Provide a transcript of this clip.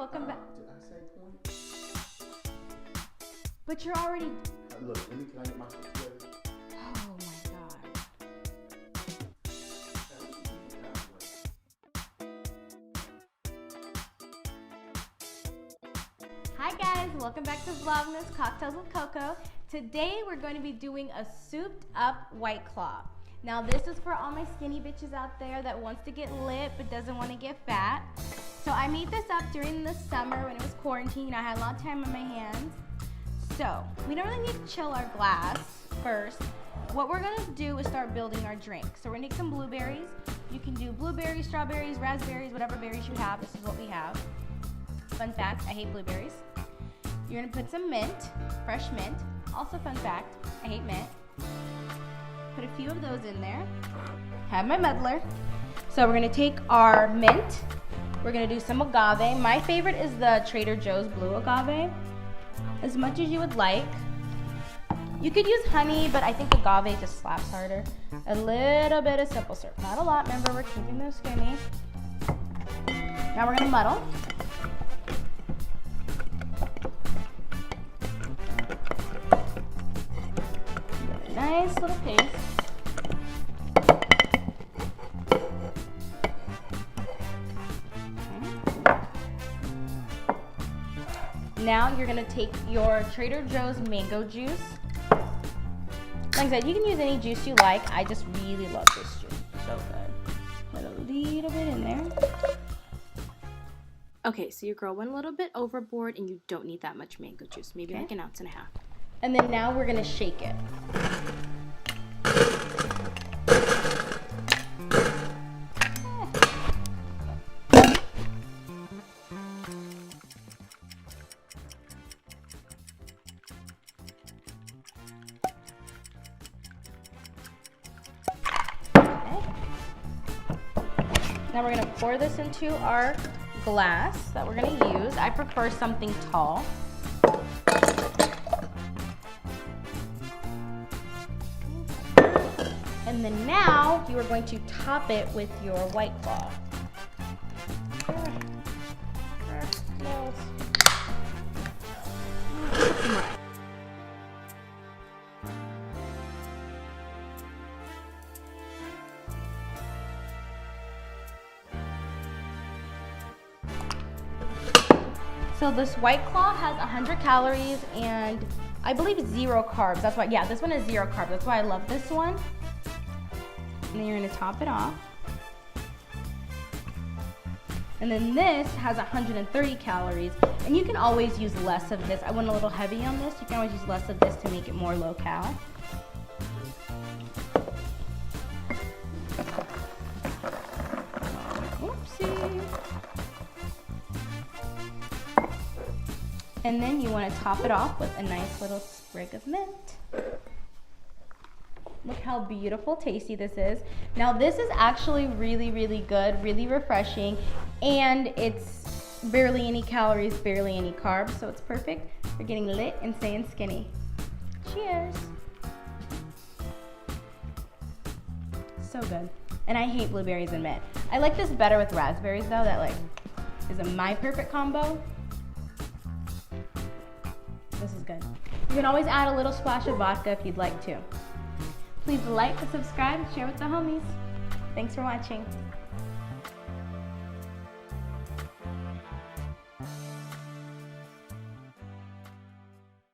welcome back. Did I say point? But you're already... Look, let me, can I get my shit together? Oh my God. Hi guys, welcome back to VLOGMAS Cocktails with Coco. Today we're going to be doing a souped up White Claw. Now this is for all my skinny bitches out there that wants to get lit but doesn't want to get fat. So I made this up during the summer when it was quarantine. I had a lot of time on my hands. So we don't really need to chill our glass first. What we're gonna do is start building our drink. So we're gonna take some blueberries. You can do blueberries, strawberries, raspberries, whatever berries you have. This is what we have. Fun fact, I hate blueberries. You're gonna put some mint, fresh mint. Also fun fact, I hate mint. Put a few of those in there. Have my muddler. So we're gonna take our mint. We're gonna do some agave. My favorite is the TraderJoes blue agave. As much as you would like. You could use honey, but I think agave just slaps harder. A little bit of simple syrup, not a lot. Remember, we're keeping those skinny. Now we're gonna muddle. Get a nice little paste. Now you're gonna take your TraderJoes mango juice. Like I said, you can use any juice you like. I just really love this juice. So good. Put a little bit in there. Okay, so your girl went a little bit overboard and you don't need that much mango juice. Maybe like 1.5 ounces. And then now we're gonna shake it. Now we're gonna pour this into our glass that we're gonna use. I prefer something tall. And then now you are going to top it with your White Claw. So this White Claw has 100 calories and I believe 0 carbs. That's why, yeah, this one is 0 carbs. That's why I love this one. And then you're gonna top it off. And then this has 130 calories. And you can always use less of this. I went a little heavy on this. You can always use less of this to make it more low cal. Oopsie. And then you want to top it off with a nice little sprig of mint. Look how beautiful, tasty this is. Now this is actually really, really good, really refreshing, and it's barely any calories, barely any carbs, so it's perfect for getting lit and staying skinny. Cheers. So good. And I hate blueberries and mint. I like this better with raspberries though. That like is my perfect combo. This is good. You can always add a little splash of vodka if you'd like to. Please like, subscribe, share with the homies. Thanks for watching.